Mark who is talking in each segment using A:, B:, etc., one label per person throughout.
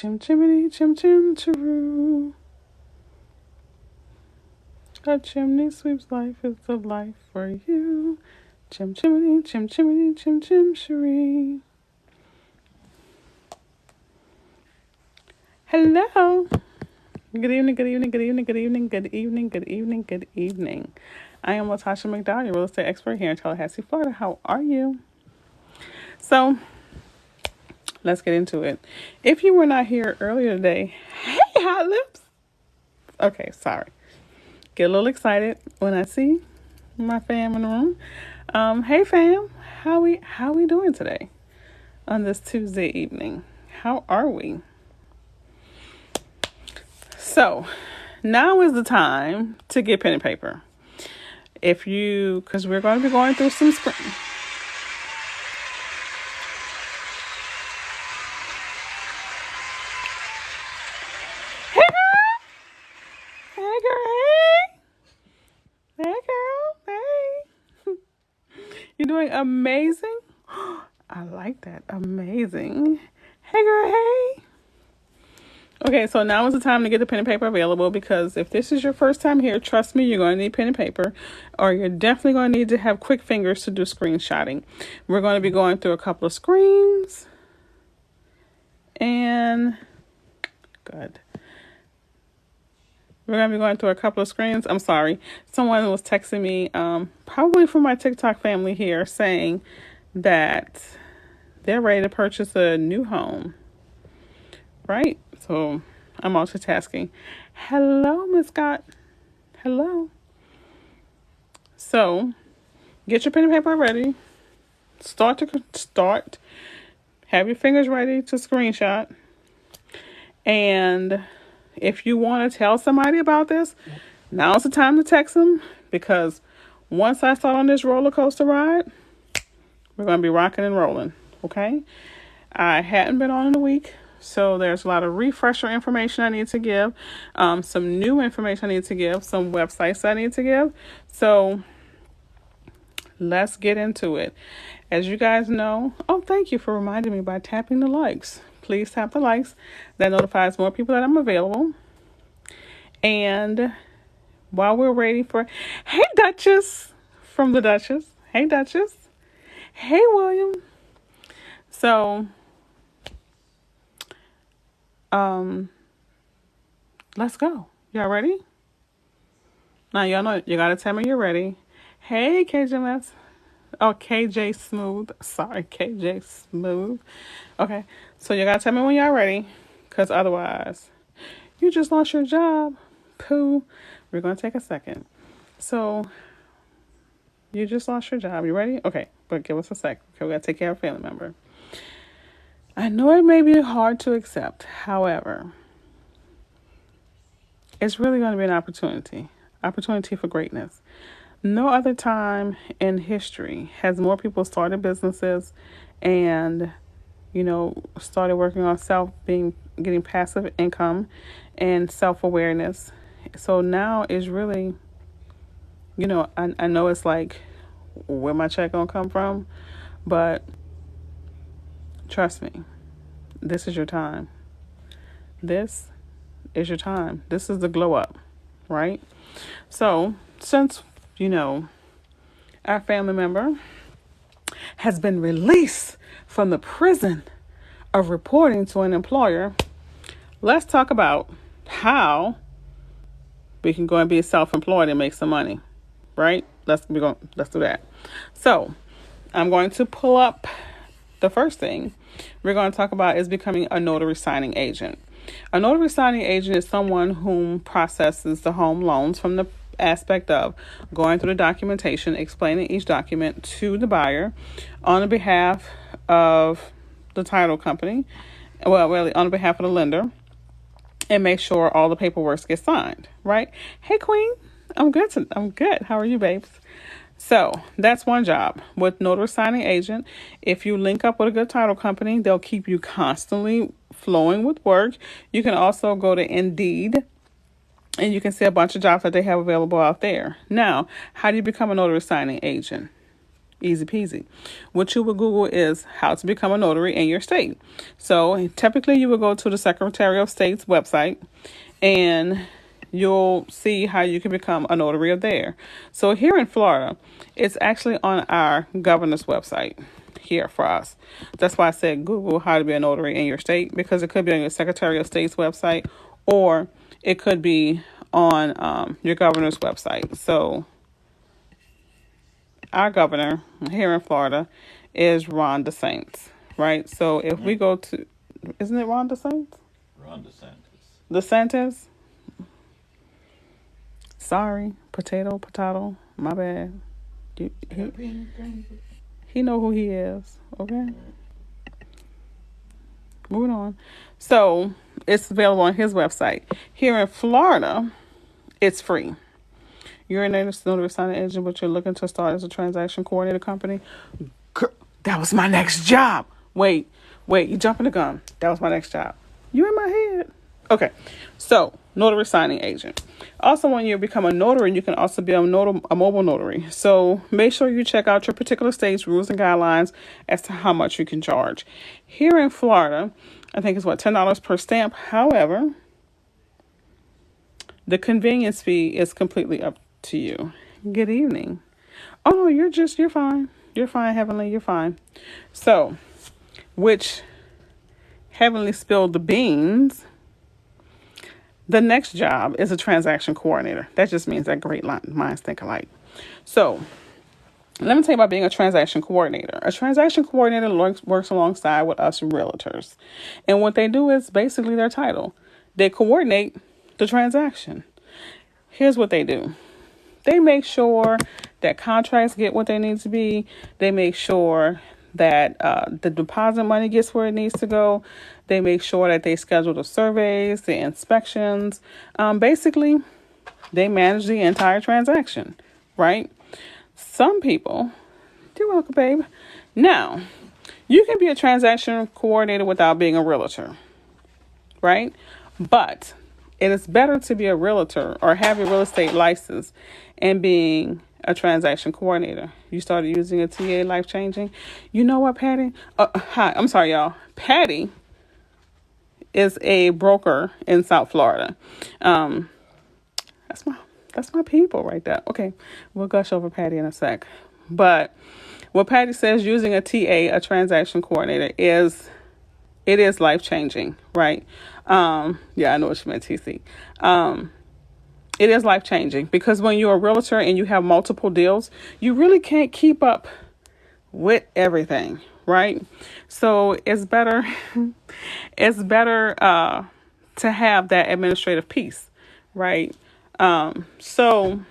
A: Chim chimney, chim chim chiroo. A chimney sweep's life is the life for you. Chim chimney, chim chimney, chim chim chiree. Hello. Good evening, good evening, good evening, good evening, good evening, good evening, good evening. I am Latasha McDowell, your real estate expert here in Tallahassee, Florida. How are you? So, let's get into it. If you were not here earlier today, hey, hot lips. Okay, sorry. Get a little excited when I see my fam in the room. Hey fam, how we doing today on this Tuesday evening? How are we? So now is the time to get pen and paper. Because we're going to be going through some spring. Hey girl, hey. You're doing amazing. I like that. Amazing. Hey girl, hey. Okay, so now is the time to get the pen and paper available, because if this is your first time here, trust me, you're going to need pen and paper, or you're definitely going to need to have quick fingers to do screenshotting. We're going to be going through a couple of screens. And good. We're going to be going through a couple of screens. I'm sorry. Someone was texting me, probably from my TikTok family here, saying that they're ready to purchase a new home. Right? So I'm multitasking. Hello, Miss Scott. Hello. So get your pen and paper ready. Start. Have your fingers ready to screenshot. And if you want to tell somebody about this, now's the time to text them, because once I start on this roller coaster ride, we're going to be rocking and rolling. Okay? I hadn't been on in a week, so there's a lot of refresher information I need to give, some new information I need to give, some websites I need to give. So let's get into it. As you guys know, thank you for reminding me by tapping the likes. Please tap the likes. That notifies more people that I'm available. And while we're waiting for, hey Duchess from the Duchess. Hey Duchess. Hey William. So, let's go. Y'all ready? Now, y'all know, you gotta tell me you're ready. Hey, KJMS. Oh, KJ Smooth. Sorry, KJ Smooth. Okay, so you gotta tell me when y'all ready, because otherwise, you just lost your job. Pooh. We're gonna take a second. So, you just lost your job. You ready? Okay, but give us a sec. Okay, we gotta take care of a family member. I know it may be hard to accept. However, it's really going to be an opportunity for greatness. No other time in history has more people started businesses and, started working on getting passive income and self-awareness. So now is really, I know it's like, where my check gonna come from? But trust me, this is your time. This is your time. This is the glow up, right? So, since, our family member has been released from the prison of reporting to an employer, let's talk about how we can go and be self-employed and make some money, right? Let's do that. So, I'm going to pull up the first thing we're going to talk about is becoming a notary signing agent. A notary signing agent is someone whom processes the home loans from the aspect of going through the documentation, explaining each document to the buyer on behalf of the title company, really on behalf of the lender, and make sure all the paperwork gets signed, right? Hey, Queen. I'm good. How are you, babes? So that's one job with notary signing agent. If you link up with a good title company, they'll keep you constantly flowing with work. You can also go to Indeed and you can see a bunch of jobs that they have available out there. Now, how do you become a notary signing agent? Easy peasy. What you would Google is how to become a notary in your state. So typically you would go to the Secretary of State's website and you'll see how you can become a notary there. So here in Florida, it's actually on our governor's website here for us. That's why I said Google how to be a notary in your state, because it could be on your Secretary of State's website or it could be on your governor's website. So our governor here in Florida is Ron DeSantis, right? So if we go to, isn't it Ron DeSantis?
B: Ron DeSantis.
A: DeSantis? Sorry, potato, my bad. He know who he is, okay? Moving on. So it's available on his website. Here in Florida, it's free. You're a notary signing agent, but you're looking to start as a transaction coordinator company. Girl, that was my next job. Wait, you jumping the gun. That was my next job. You in my head. Okay, so notary signing agent. Also, when you become a notary, you can also be a mobile notary. So make sure you check out your particular state's rules and guidelines as to how much you can charge. Here in Florida, I think it's $10 per stamp. However, the convenience fee is completely up to you. Good evening. Oh, you're fine. You're fine, Heavenly. You're fine. So, which Heavenly spilled the beans. The next job is a transaction coordinator. That just means that great minds think alike. So, let me tell you about being a transaction coordinator. A transaction coordinator works alongside with us realtors. And what they do is basically their title. They coordinate the transaction. Here's what they do. They make sure that contracts get what they need to be. They make sure that the deposit money gets where it needs to go. They make sure that they schedule the surveys, the inspections. Basically, they manage the entire transaction, right? Some people, you're welcome, babe. Now, you can be a transaction coordinator without being a realtor, right? But it is better to be a realtor or have a real estate license and being a transaction coordinator. You started using a TA, life-changing. You know what, Patty? Hi, I'm sorry, y'all. Patty is a broker in South Florida. That's my people right there. Okay, we'll gush over Patty in a sec. But what Patty says, using a TA, a transaction coordinator, is life-changing, right? Yeah, I know what she meant, TC. It is life-changing because when you're a realtor and you have multiple deals, you really can't keep up with everything, right? So it's better to have that administrative piece, right? So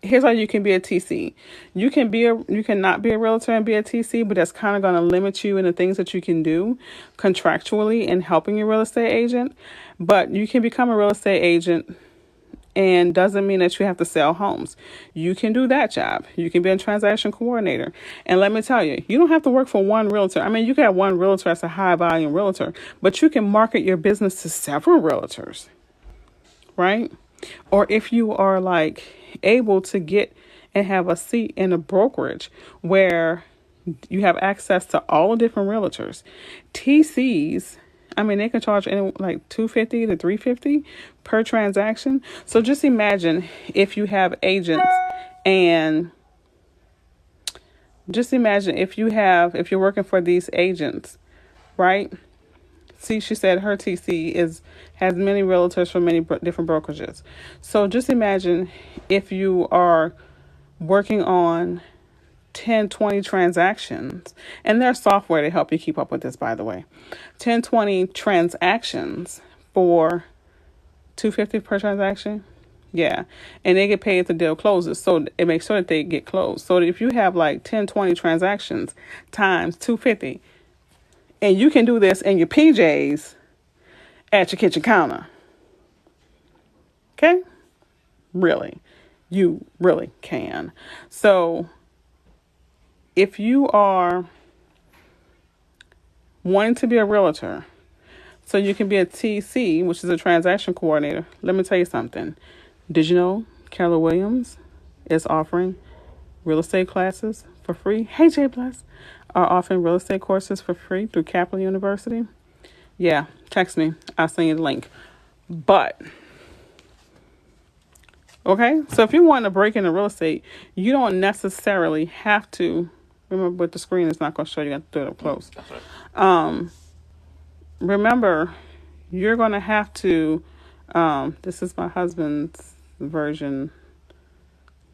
A: here's how you can be a TC. You cannot be a realtor and be a TC, but that's kind of going to limit you in the things that you can do contractually in helping your real estate agent. But you can become a real estate agent, and doesn't mean that you have to sell homes. You can do that job. You can be a transaction coordinator. And let me tell you, you don't have to work for one realtor. I mean, you can have one realtor as a high volume realtor, but you can market your business to several realtors, right? Or if you are like able to get and have a seat in a brokerage where you have access to all the different realtors. TCs, I mean, they can charge like $250 to $350 per transaction. So just imagine if you have agents, and just imagine if you're working for these agents, right? See, she said her TC has many realtors from many different brokerages. So just imagine if you are working on 10, 20 transactions, and there's software to help you keep up with this, by the way. 10, 20 transactions for $250 per transaction. Yeah. And they get paid if the deal closes. So it makes sure that they get closed. So if you have like 10, 20 transactions times $250, and you can do this in your PJs at your kitchen counter. Okay? Really. You really can. So if you are wanting to be a realtor, so you can be a TC, which is a transaction coordinator, let me tell you something. Did you know Keller Williams is offering real estate classes for free. Hey, J Plus. Are offering real estate courses for free through Kaplan University. Yeah, text me. I'll send you the link. But, okay, so if you want to break into real estate, you don't necessarily have to. Remember, with the screen, it's not going to show you. You have to do it up close. Remember, you're going to have to. This is my husband's version.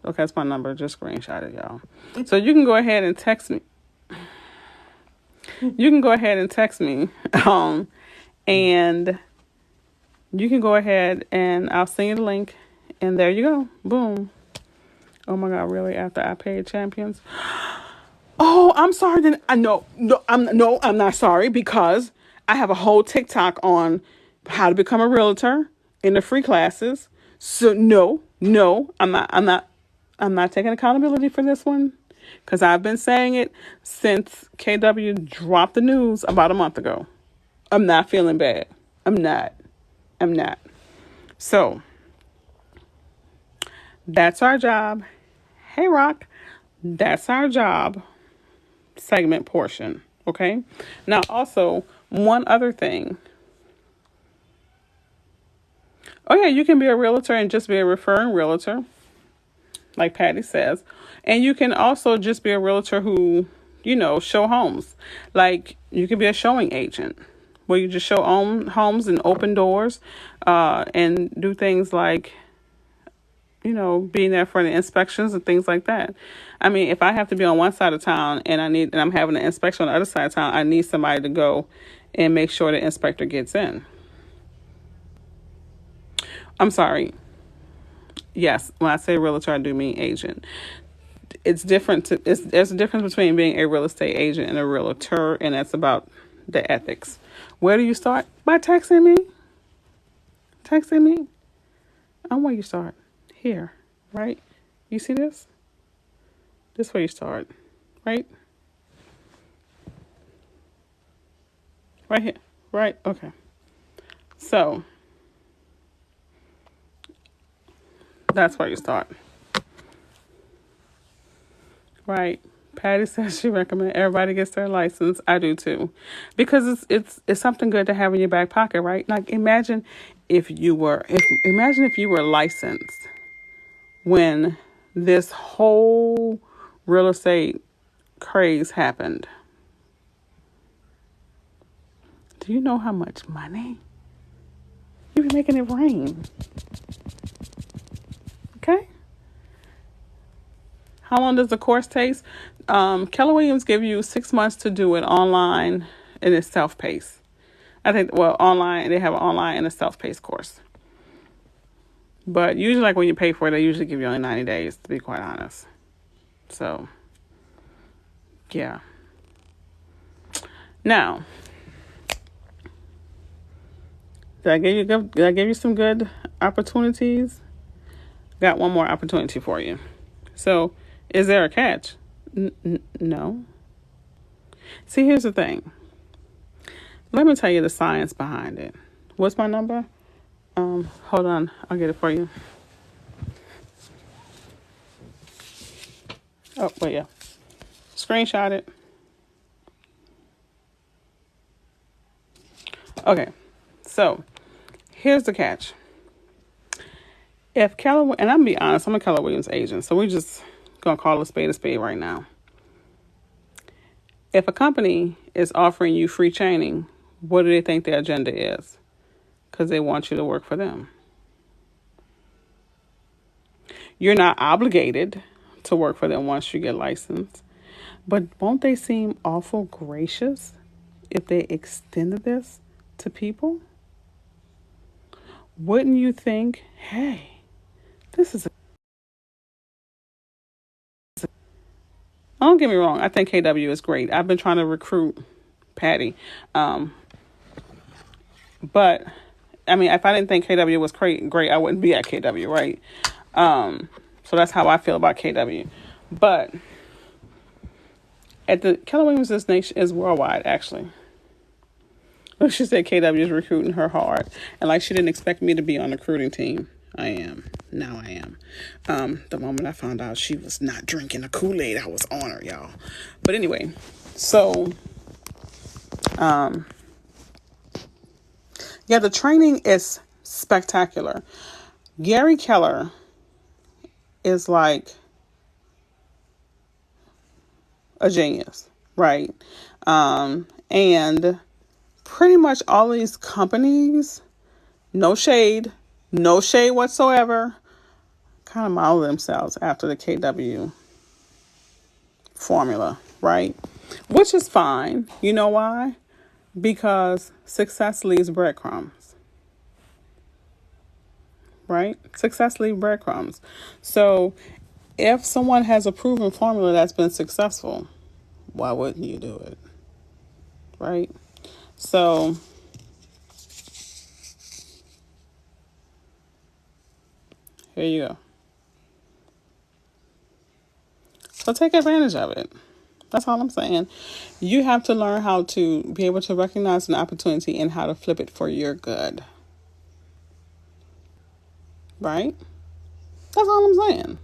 A: Okay, that's my number. Just screenshot it, y'all. So you can go ahead and text me. You can go ahead and text me. And you can go ahead and I'll send you the link. And there you go. Boom. Oh my God, really? After I paid champions? Oh, I'm sorry. Then I'm not sorry, because I have a whole TikTok on how to become a realtor in the free classes. So no, I'm not taking accountability for this one, because I've been saying it since KW dropped the news about a month ago. I'm not feeling bad. I'm not. So that's our job. Hey, Rock. That's our job segment portion. Okay. Now, also, one other thing. Oh, yeah, you can be a realtor and just be a referring realtor, like Patty says. And you can also just be a realtor who, show homes. Like, you can be a showing agent where you just show homes and open doors and do things like, being there for the inspections and things like that. I mean, if I have to be on one side of town and I'm having an inspection on the other side of town, I need somebody to go and make sure the inspector gets in. I'm sorry. Yes, when I say realtor, I do mean agent. It's different. There's a difference between being a real estate agent and a realtor, and that's about the ethics. Where do you start? By texting me. And where you start? Here, right? You see this? This is where you start, right? Right here, right? Okay. So that's where you start. Right. Patty says she recommends everybody gets their license. I do too, because it's something good to have in your back pocket, right? Like imagine if you were licensed when this whole real estate craze happened. Do you know how much money you'd be making it rain? Okay. How long does the course take? Keller Williams give you 6 months to do it online, and it's self-paced. I think, online, they have an online and a self-paced course. But usually, like when you pay for it, they usually give you only 90 days, to be quite honest. So, yeah. Now, did I give you some good opportunities? Got one more opportunity for you. So, is there a catch? No. See, here's the thing. Let me tell you the science behind it. What's my number? Hold on. I'll get it for you. Oh, wait, yeah. Screenshot it. Okay. So, here's the catch. If Keller, and I'm going to be honest, I'm a Keller Williams agent, so we're just going to call a spade right now. If a company is offering you free training, what do they think their agenda is? Because they want you to work for them. You're not obligated to work for them once you get licensed, but won't they seem awful gracious if they extended this to people? Wouldn't you think, hey, this is don't get me wrong, I think KW is great. I've been trying to recruit Patty. But, I mean, if I didn't think KW was great, I wouldn't be at KW, right? So that's how I feel about KW. But, at the Keller Williams is worldwide, actually. She said KW is recruiting her hard. And, she didn't expect me to be on the recruiting team. I am. Now I am. The moment I found out she was not drinking the Kool-Aid, I was on her, y'all. But anyway, so, yeah, the training is spectacular. Gary Keller is like a genius, right? And pretty much all these companies, no shade whatsoever, kind of model themselves after the KW formula, right? Which is fine. You know why? Because success leaves breadcrumbs, right? Success leaves breadcrumbs. So if someone has a proven formula that's been successful, why wouldn't you do it, right? So here you go. So take advantage of it. That's all I'm saying. You have to learn how to be able to recognize an opportunity and how to flip it for your good. Right? That's all I'm saying.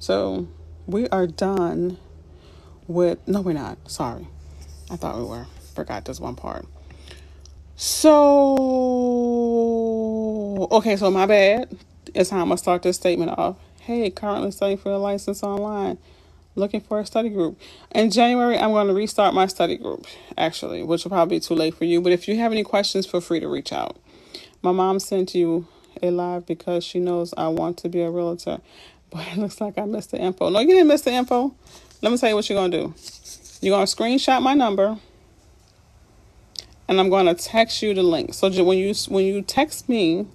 A: So we are done with... No, we're not. Sorry. I thought we were. Forgot this one part. So... Okay, so my bad. It's time I start this statement off. Hey, currently studying for a license online. Looking for a study group. In January, I'm going to restart my study group, actually, which will probably be too late for you. But if you have any questions, feel free to reach out. My mom sent you a live because she knows I want to be a realtor. But it looks like I missed the info. No, you didn't miss the info. Let me tell you what you're going to do. You're going to screenshot my number, and I'm going to text you the link. So when you text me,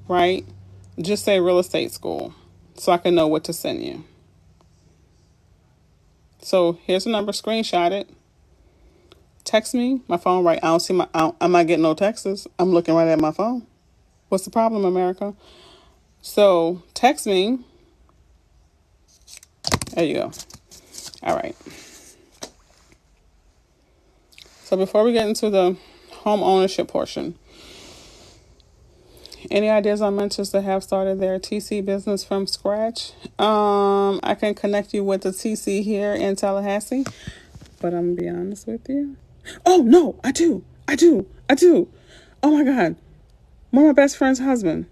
A: right, just say real estate school so I can know what to send you. So here's the number. Screenshot it. Text me. My phone right. I'm not getting no texts. I'm looking right at my phone. What's the problem, America? So text me. There you go. All right. So before we get into the home ownership portion, any ideas on mentors that have started their TC business from scratch? I can connect you with the TC here in Tallahassee, but I'm gonna be honest with you. Oh no, I do. Oh my God, one of my best friend's husband.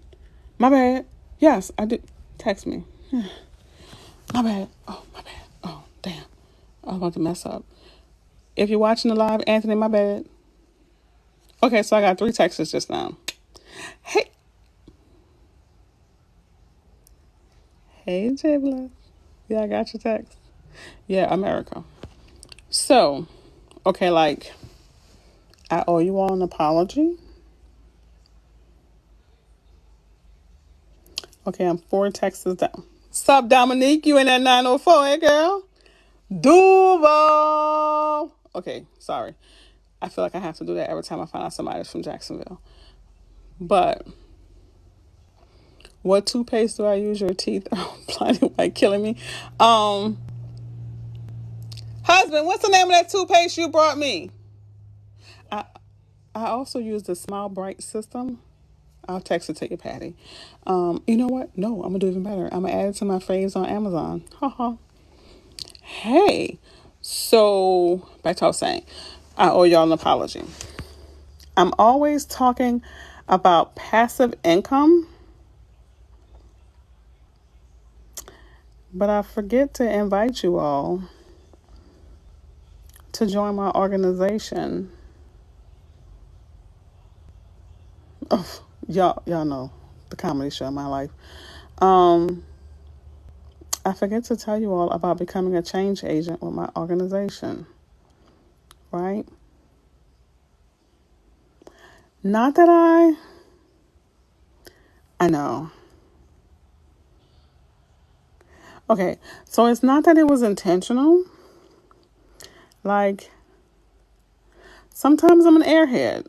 A: My bad. Yes, I do. Text me. My bad. Oh, my bad. Oh, damn. I was about to mess up. If you're watching the live, Anthony, my bad. Okay, so I got 3 texts just now. Hey, Jabla. Yeah, I got your text. Yeah, America. So, okay, like, I owe you all an apology. Okay, I'm 4 texts down. Sup, Dominique? You in that 904, hey, girl? Duval. Okay, sorry. I feel like I have to do that every time I find out somebody's from Jacksonville. But what toothpaste do I use? Your teeth are blinded white, killing me. Husband, what's the name of that toothpaste you brought me? I also use the Smile Bright system. I'll text it to you, Patty. You know what? No, I'm gonna do even better. I'm gonna add it to my faves on Amazon. Hey, so back to what I was saying. I owe y'all an apology. I'm always talking about passive income, but I forget to invite you all to join my organization. Oh, y'all know the comedy show of my life. I forget to tell you all about becoming a change agent with my organization, right? Not that I know. Okay, so it's not that it was intentional. Like, sometimes I'm an airhead.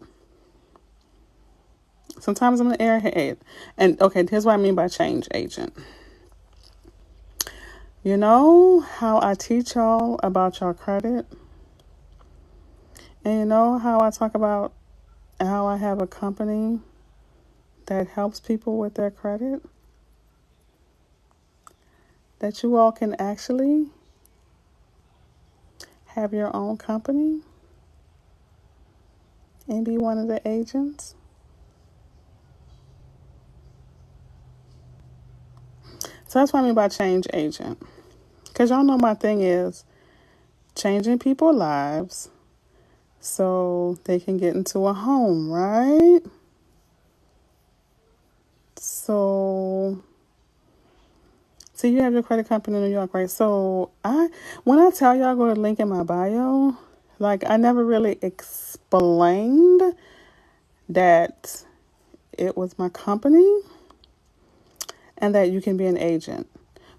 A: And okay, here's what I mean by change agent. You know how I teach y'all about your credit? And you know how I talk about how I have a company that helps people with their credit, that you all can actually have your own company and be one of the agents. So that's what I mean by change agent. Because y'all know my thing is changing people's lives so they can get into a home, right? So you have your credit company in New York, right? So when I tell y'all, go to the link in my bio, like I never really explained that it was my company and that you can be an agent.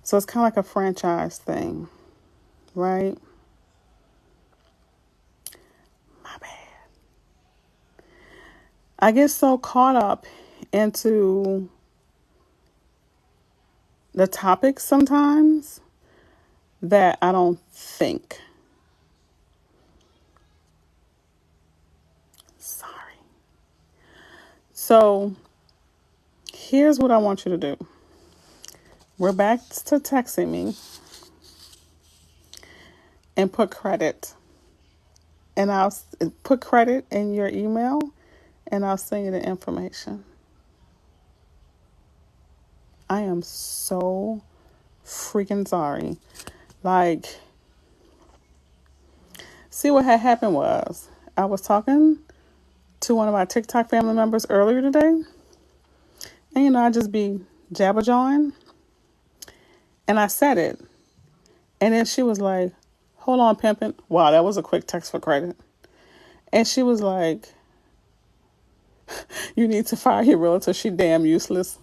A: So it's kind of like a franchise thing, right? My bad. I get so caught up into the topics sometimes that I don't think. Sorry. So here's what I want you to do. We're back to texting me and put credit. And I'll put credit in your email and I'll send you the information. I am so freaking sorry. Like, see what had happened was I was talking to one of my TikTok family members earlier today. And, I just be jabberjawing. And I said it. And then she was like, hold on, pimpin'. Wow, that was a quick text for credit. And she was like, you need to fire your realtor. She damn useless.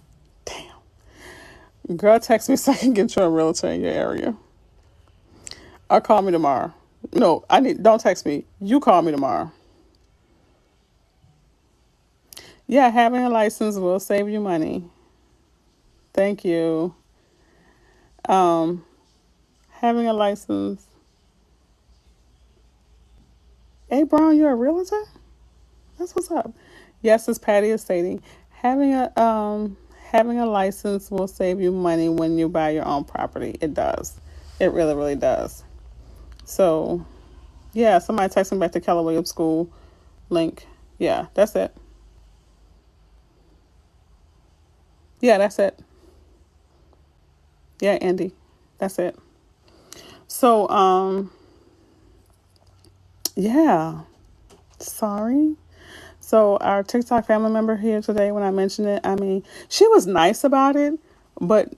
A: Damn. Girl, text me so I can get you a realtor in your area. Or call me tomorrow. No, don't text me. You call me tomorrow. Yeah, having a license will save you money. Thank you. Having a license. Hey, Brown, you're a realtor? That's what's up. Yes, as Patty is stating, having a license will save you money when you buy your own property. It does. It really, really does. So, yeah, somebody text me back to Keller Williams School link. Yeah, that's it. Yeah, that's it. Yeah, Andy. That's it. So, yeah. Sorry. So our TikTok family member here today, when I mentioned it, I mean, she was nice about it, but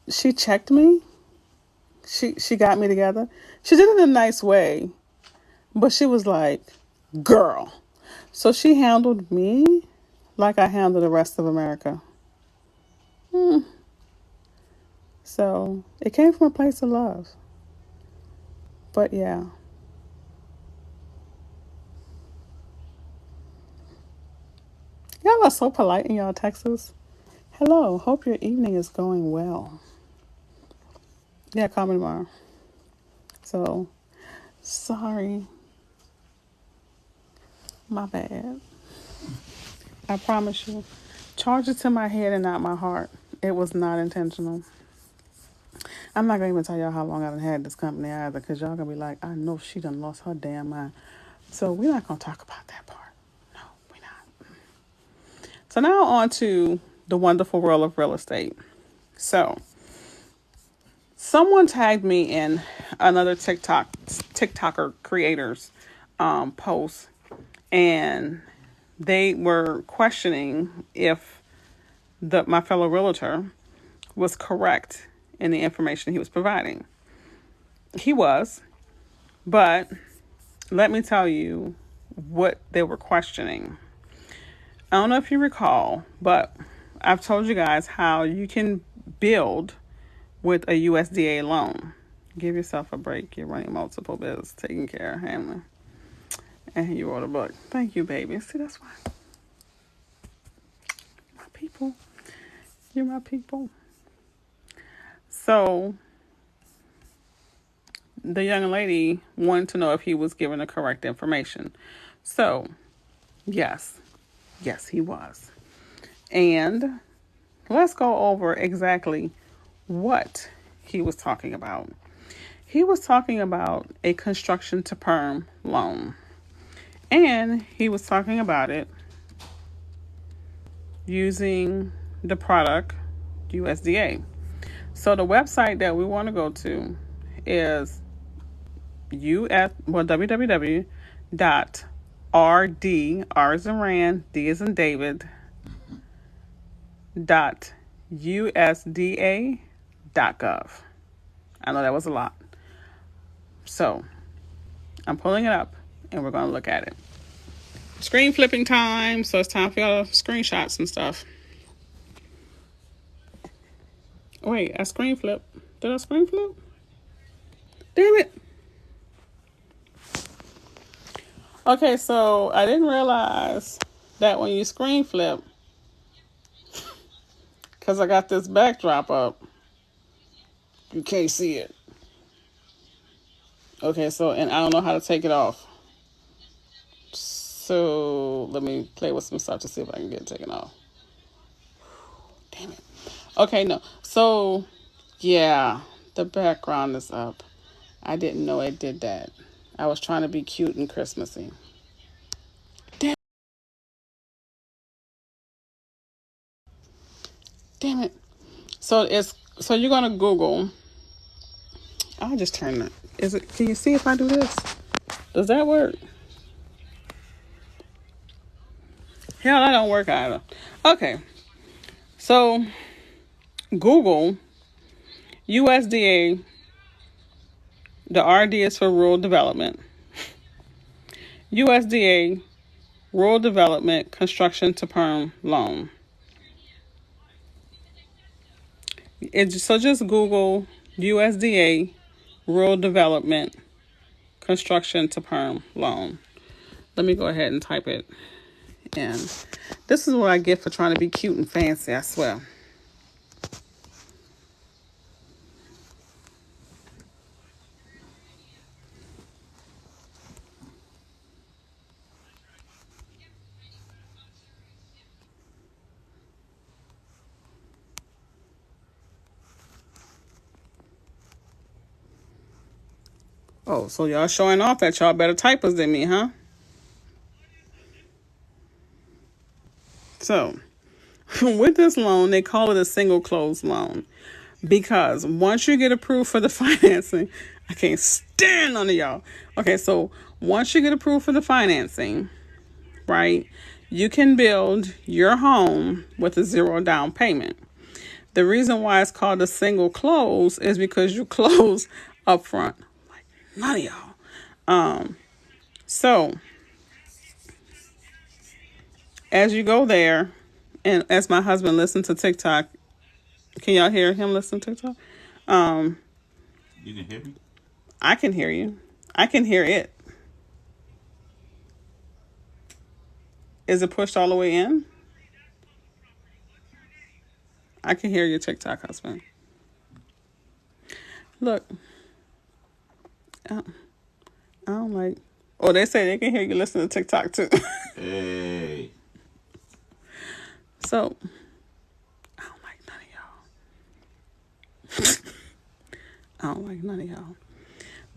A: she checked me. She got me together. She did it in a nice way, but she was like, girl. So she handled me like I handled the rest of America. So it came from a place of love. But yeah. Y'all are so polite in y'all texts. Hello, hope your evening is going well. Yeah, call me tomorrow. So, sorry. My bad. I promise you. Charge it to my head and not my heart. It was not intentional. I'm not going to even tell y'all how long I've had this company either, because y'all going to be like, I know she done lost her damn mind. So we're not going to talk about that part. No, we're not. So now on to the wonderful world of real estate. So someone tagged me in another TikToker creators post, and they were questioning if my fellow realtor was correct in the information he was providing. He was, but let me tell you what they were questioning. I don't know if you recall, but I've told you guys how you can build with a USDA loan. Give yourself a break. You're running multiple bills, taking care of handling. And you wrote a book. Thank you, baby. See, that's why. My people. You're my people. So the young lady wanted to know if he was given the correct information. So, yes, he was. And let's go over exactly what he was talking about. He was talking about a construction to perm loan. And he was talking about it using the product USDA. So the website that we want to go to is www.rd, R as in Rand, D as in David, .usda.gov. I know that was a lot. So I'm pulling it up and we're going to look at it. Screen flipping time. So it's time for y'all screenshots and stuff. Wait, I screen flip. Did I screen flip? Damn it. Okay, so I didn't realize that when you screen flip, because I got this backdrop up, you can't see it. Okay, so, and I don't know how to take it off. So let me play with some stuff to see if I can get it taken off. Damn it. Okay, no. So, yeah, the background is up. I didn't know it did that. I was trying to be cute and Christmassy. Damn it. So you're gonna Google. I'll just turn that. Can you see if I do this? Does that work? Hell, that don't work either. Okay. So Google USDA, the RD is for rural development. USDA rural development construction to perm loan. So just Google USDA rural development construction to perm loan. Let me go ahead and type it in. This is what I get for trying to be cute and fancy, I swear. Oh, so y'all showing off that y'all better typers than me, huh? So, with this loan, they call it a single close loan because once you get approved for the financing, I can't stand none of y'all. Okay, so once you get approved for the financing, right, you can build your home with a zero down payment. The reason why it's called a single close is because you close up front. Like none of y'all. So as you go there, and as my husband listens to TikTok, can y'all hear him listen to TikTok?
B: You can hear me?
A: I can hear you. I can hear it. Is it pushed all the way in? I can hear your TikTok, husband. Look, I don't like. Oh, they say they can hear you listen to TikTok too.
B: Hey.
A: So, I don't like none of y'all. I don't like none of y'all.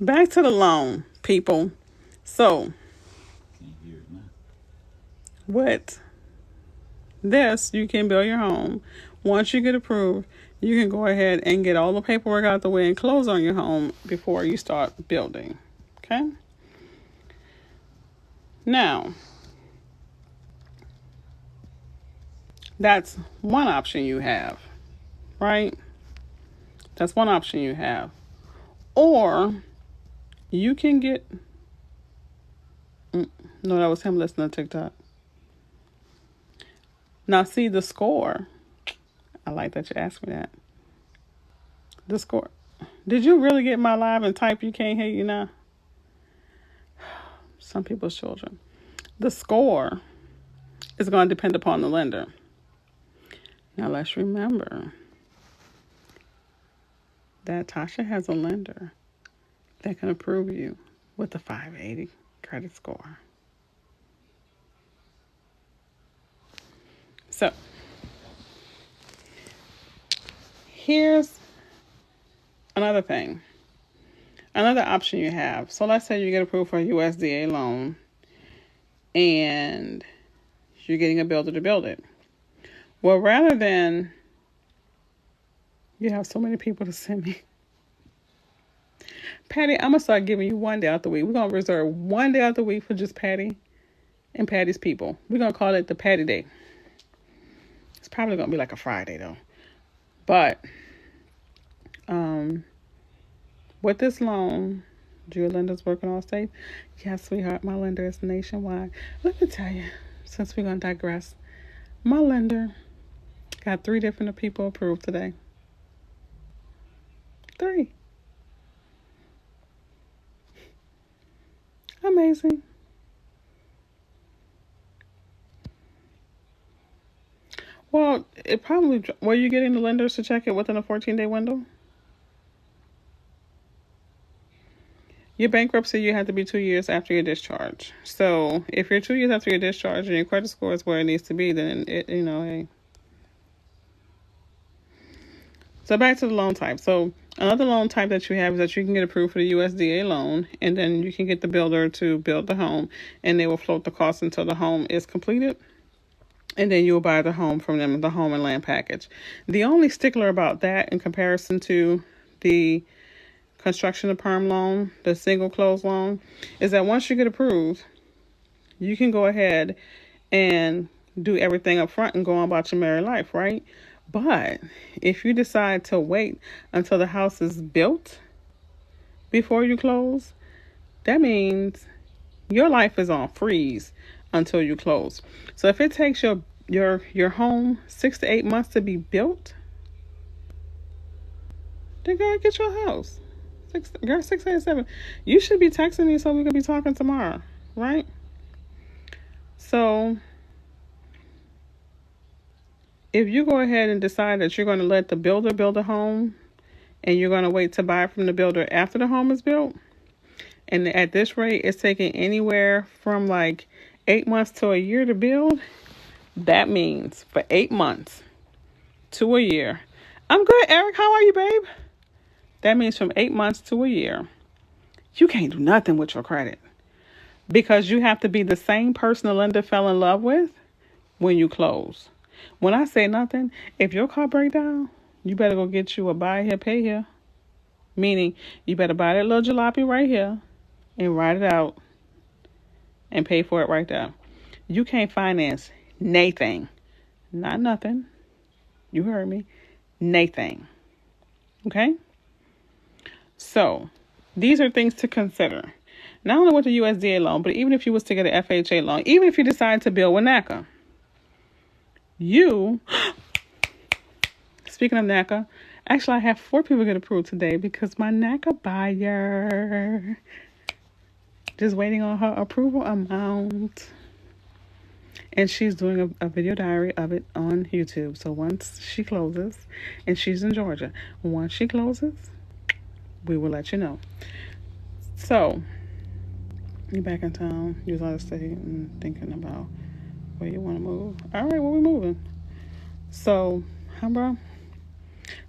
A: Back to the loan, people. So,
B: Can't hear it now.
A: with this, you can build your home. Once you get approved, you can go ahead and get all the paperwork out the way and close on your home before you start building. Okay? Now, that's one option you have, right? That's one option you have. Or you can get. No, that was him listening to TikTok. Now, see the score. I like that you asked me that. The score. Did you really get my live and type you can't hear you now? Some people's children. The score is going to depend upon the lender. Now, let's remember that Tasha has a lender that can approve you with a 580 credit score. So, here's another thing. Another option you have. So let's say you get approved for a USDA loan and you're getting a builder to build it. Well, rather than you have so many people to send me. Patty, I'm going to start giving you one day out the week. We're going to reserve one day out the week for just Patty and Patty's people. We're going to call it the Patty Day. It's probably going to be like a Friday, though. But with this loan, do your lenders work in all states? Yes, sweetheart, my lender is nationwide. Let me tell you, since we're going to digress, my lender got 3 different people approved today. 3. Amazing. Well, it probably, were you getting the lenders to check it within a 14-day window? Your bankruptcy, you have to be 2 years after your discharge. So if you're 2 years after your discharge and your credit score is where it needs to be, then it, hey. So back to the loan type. So another loan type that you have is that you can get approved for the USDA loan, and then you can get the builder to build the home, and they will float the cost until the home is completed. And then you'll buy the home from them, the home and land package. The only stickler about that in comparison to the construction to perm loan, the single close loan, is that once you get approved, you can go ahead and do everything up front and go on about your married life, right? But if you decide to wait until the house is built before you close, that means your life is on freeze until you close. So if it takes your home 6 to 8 months to be built, then go get your house. 687. You should be texting me so we could be talking tomorrow, right? So if you go ahead and decide that you're going to let the builder build a home and you're going to wait to buy from the builder after the home is built, and at this rate it's taking anywhere from like 8 months to a year to build, that means for 8 months to a year. I'm good, Eric. How are you, babe? That means from 8 months to a year, you can't do nothing with your credit because you have to be the same person the lender fell in love with when you close. When I say nothing, if your car break down, you better go get you a buy here, pay here. Meaning, you better buy that little jalopy right here and write it out and pay for it right there. You can't finance nothing. Not nothing. You heard me. Nothing. Okay? So, these are things to consider. Not only with the USDA loan, but even if you was to get an FHA loan, even if you decide to build with NACA, speaking of NACA, actually I have 4 people get approved today because my NACA buyer just waiting on her approval amount. And she's doing a video diary of it on YouTube. So once she closes, and she's in Georgia, once she closes, we will let you know. So, you back in town, you was out of state and thinking about where you want to move. All right, where we moving? So, bro?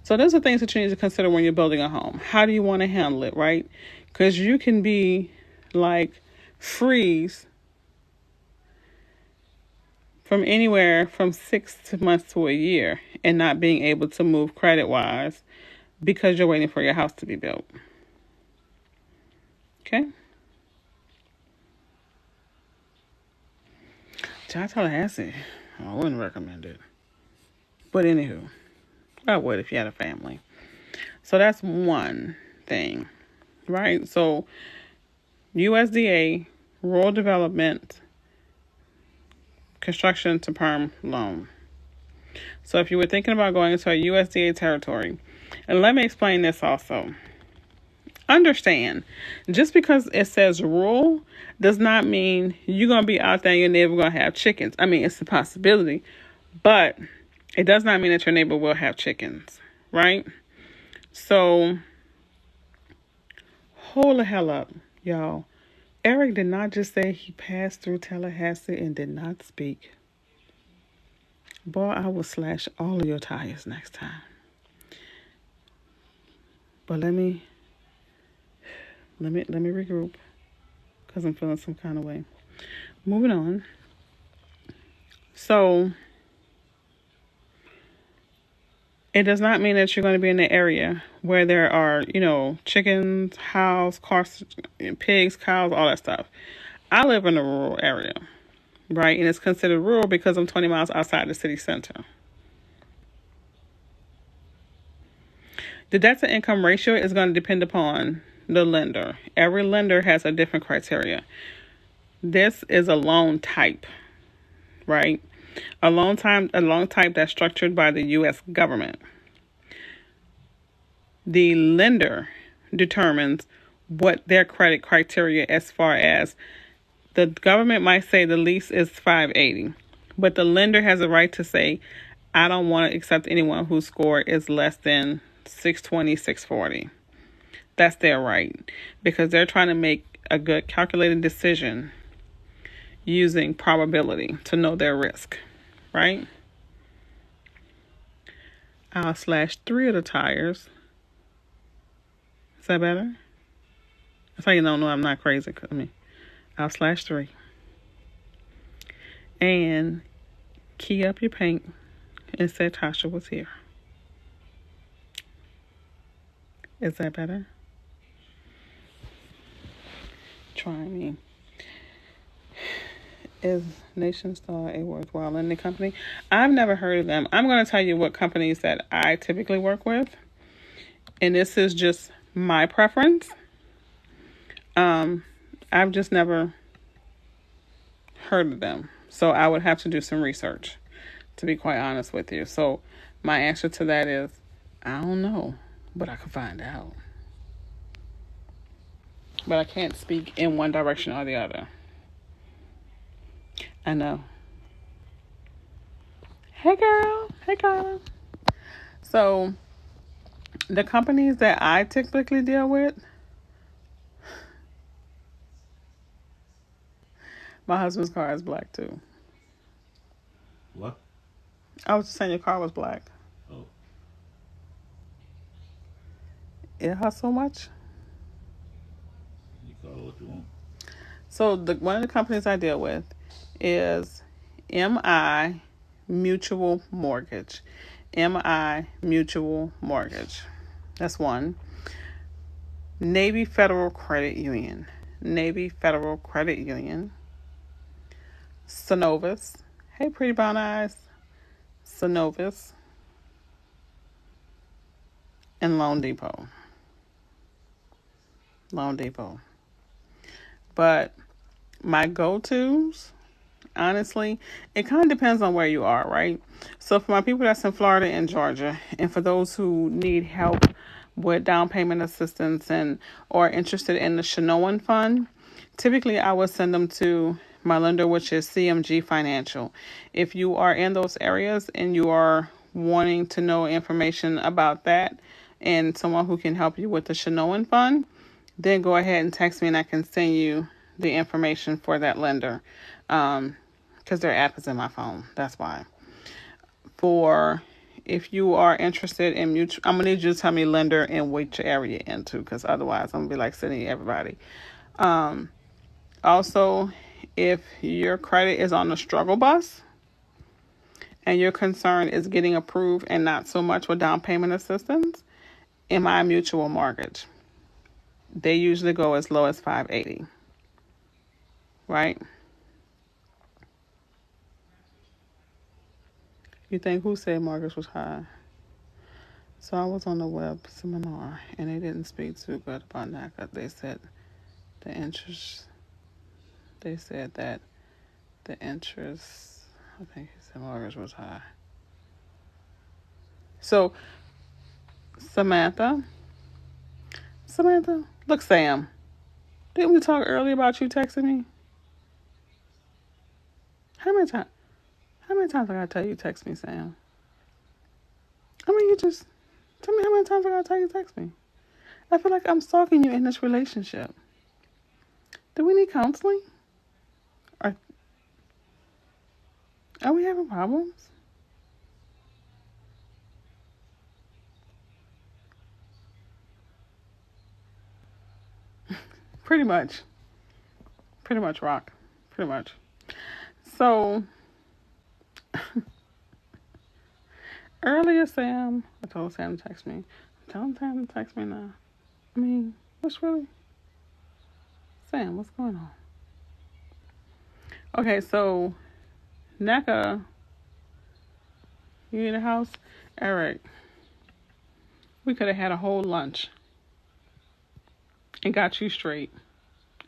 A: So those are things that you need to consider when you're building a home. How do you want to handle it, right? Because you can be like freeze from anywhere from 6 months to a year and not being able to move credit-wise because you're waiting for your house to be built. Okay? Tallahassee, I wouldn't recommend it. But anywho, I would if you had a family. So that's one thing, right? So USDA, Rural Development, Construction to Perm Loan. So if you were thinking about going into a USDA territory, and let me explain this also. Understand, just because it says rural does not mean you're going to be out there and your neighbor going to have chickens. I mean, it's a possibility, but it does not mean that your neighbor will have chickens, right? So, hold the hell up, y'all. Eric did not just say he passed through Tallahassee and did not speak. Boy, I will slash all of your tires next time. But let me regroup because I'm feeling some kind of way. Moving on. So it does not mean that you're going to be in the area where there are, chickens, pigs, cows, all that stuff. I live in a rural area, right? And it's considered rural because I'm 20 miles outside the city center. The debt to income ratio is going to depend upon the lender. Every lender has a different criteria. This is a loan type, right? A loan type that's structured by the U.S. government. The lender determines what their credit criteria as far as the government might say the lease is 580, but the lender has a right to say, I don't want to accept anyone whose score is less than 620, 640. That's their right because they're trying to make a good calculated decision using probability to know their risk, right? I'll slash 3 of the tires. Is that better? That's how you don't know I'm not crazy. I'll slash 3. And key up your paint and say Tasha was here. Is that better? Try me. Is Nation Star a worthwhile lending company? I've never heard of them. I'm going to tell you what companies that I typically work with. And this is just my preference. I've just never heard of them. So I would have to do some research, to be quite honest with you. So my answer to that is, I don't know, but I can find out. But I can't speak in one direction or the other. I know. Hey girl. Hey girl. So the companies that I typically deal with, my husband's car is black too.
B: What?
A: I was just saying your car was black.
B: Oh.
A: It hustle much?
B: You call it what you want.
A: So one of the companies I deal with is MI Mutual Mortgage. MI Mutual Mortgage. That's one. Navy Federal Credit Union. Navy Federal Credit Union. Synovus. Hey, pretty brown eyes. Synovus. And Loan Depot. Loan Depot. But my go-tos, honestly, it kind of depends on where you are, right? So for my people that's in Florida and Georgia, and for those who need help with down payment assistance and or interested in the Shinoan Fund, typically I would send them to my lender, which is CMG Financial. If you are in those areas and you are wanting to know information about that and someone who can help you with the Shinoan Fund, then go ahead and text me and I can send you the information for that lender. Because their app is in my phone. That's why. If you are interested in mutual, I'm going to need you to tell me lender and which area you're into, because otherwise I'm going to be like sending everybody. Also, if your credit is on the struggle bus and your concern is getting approved and not so much with down payment assistance, MI Mutual Mortgage. They usually go as low as 580. Right? You think who said mortgage was high? So I was on the web seminar and they didn't speak too good about that because they said the interest, they said that the interest, I think he said mortgage was high. So Samantha, look, Sam, didn't we talk earlier about you texting me? How many times? How many times I gotta tell you text me, Sam? I mean, you just tell me how many times I gotta tell you text me. I feel like I'm stalking you in this relationship. Do we need counseling? Are we having problems? Pretty much. Pretty much, Rock. Pretty much. So, earlier, I told Sam to text me. I'm telling Sam to text me now. I mean, what's really? Sam, what's going on? Okay, so, NACA, you in the house? Eric, we could have had a whole lunch and got you straight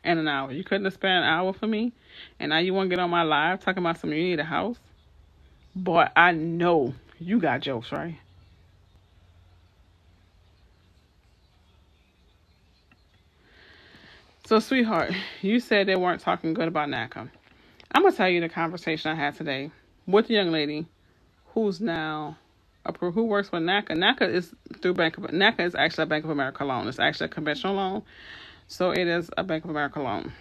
A: in an hour. You couldn't have spent an hour for me, and now you want to get on my live talking about some you need a house? Boy, I know you got jokes, right? So, sweetheart, you said they weren't talking good about NACA. I'm going to tell you the conversation I had today with the young lady who's now who works with NACA. NACA is NACA is actually a Bank of America loan. It's actually a conventional loan. So it is a Bank of America loan,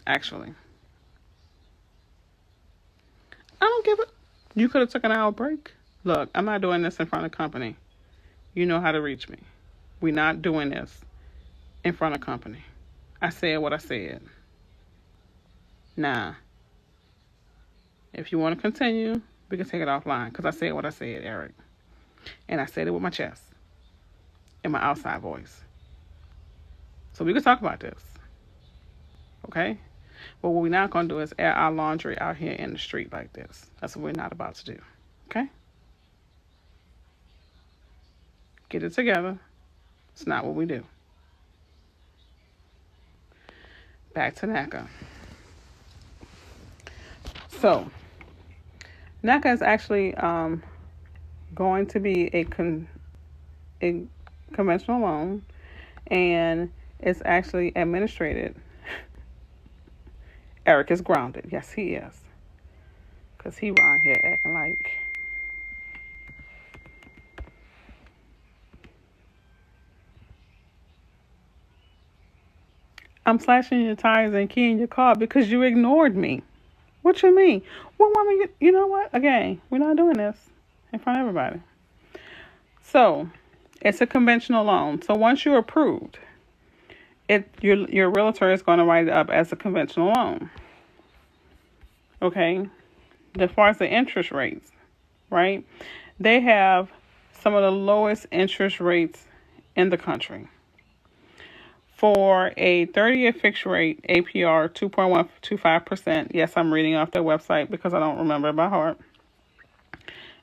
A: actually. I don't give it. You could have took an hour break. Look, I'm not doing this in front of company. You know how to reach me. We're not doing this in front of company. I said what I said. Nah. If you want to continue, we can take it offline because I said what I said, Eric. And I said it with my chest and my outside voice. So we can talk about this. Okay? But what we're not going to do is air our laundry out here in the street like this. That's what we're not about to do. Okay? Get it together. It's not what we do. Back to NACA. So, NACA is actually going to be a conventional loan, and it's actually administrated. Eric is grounded. Yes, he is. Because he around here acting like... I'm slashing your tires and keying your car because you ignored me. What you mean? Well, woman, you know what? Again, we're not doing this in front of everybody. So, it's a conventional loan. So once you're approved, your realtor is going to write it up as a conventional loan. Okay? As far as the interest rates, right? They have some of the lowest interest rates in the country. For a 30-year fixed rate, APR 2.125%. Yes, I'm reading off their website because I don't remember it by heart.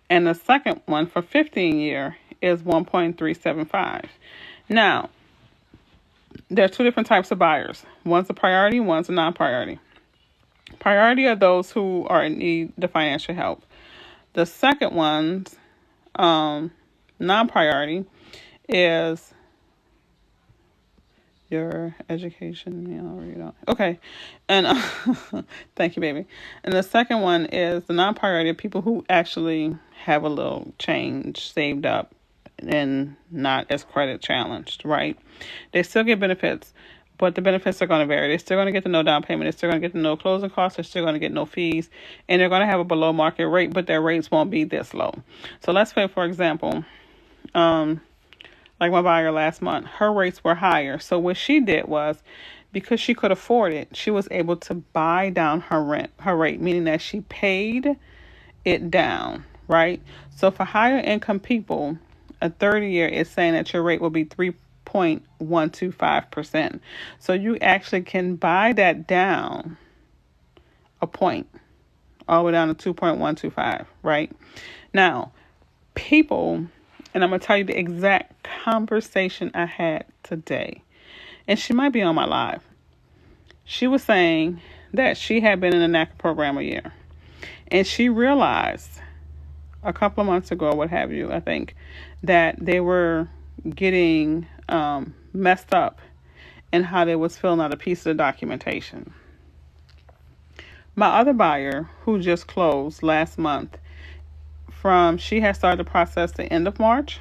A: And the second one for 15-year is 1.375. Now, there are two different types of buyers. One's a priority, one's a non-priority. Priority are those who are in need of financial help. The second one's non-priority is your education, Okay. And thank you, baby. And the second one is the non-priority of people who actually have a little change saved up and not as credit challenged, right? They still get benefits, but the benefits are going to vary. They're still going to get the no down payment. They're still going to get the no closing costs. They're still going to get no fees. And they're going to have a below market rate, but their rates won't be this low. So let's say, for example, like my buyer last month, her rates were higher. So what she did was, because she could afford it, she was able to buy down her rate, meaning that she paid it down, right? So for higher income people, a 30-year is saying that your rate will be 3.125%. So you actually can buy that down a point, all the way down to 2.125, right? Now, people... And I'm going to tell you the exact conversation I had today. And she might be on my live. She was saying that she had been in the NACA program a year. And she realized a couple of months ago, what have you, I think, that they were getting messed up in how they was filling out a piece of the documentation. My other buyer, who just closed last month, she had started the process the end of March,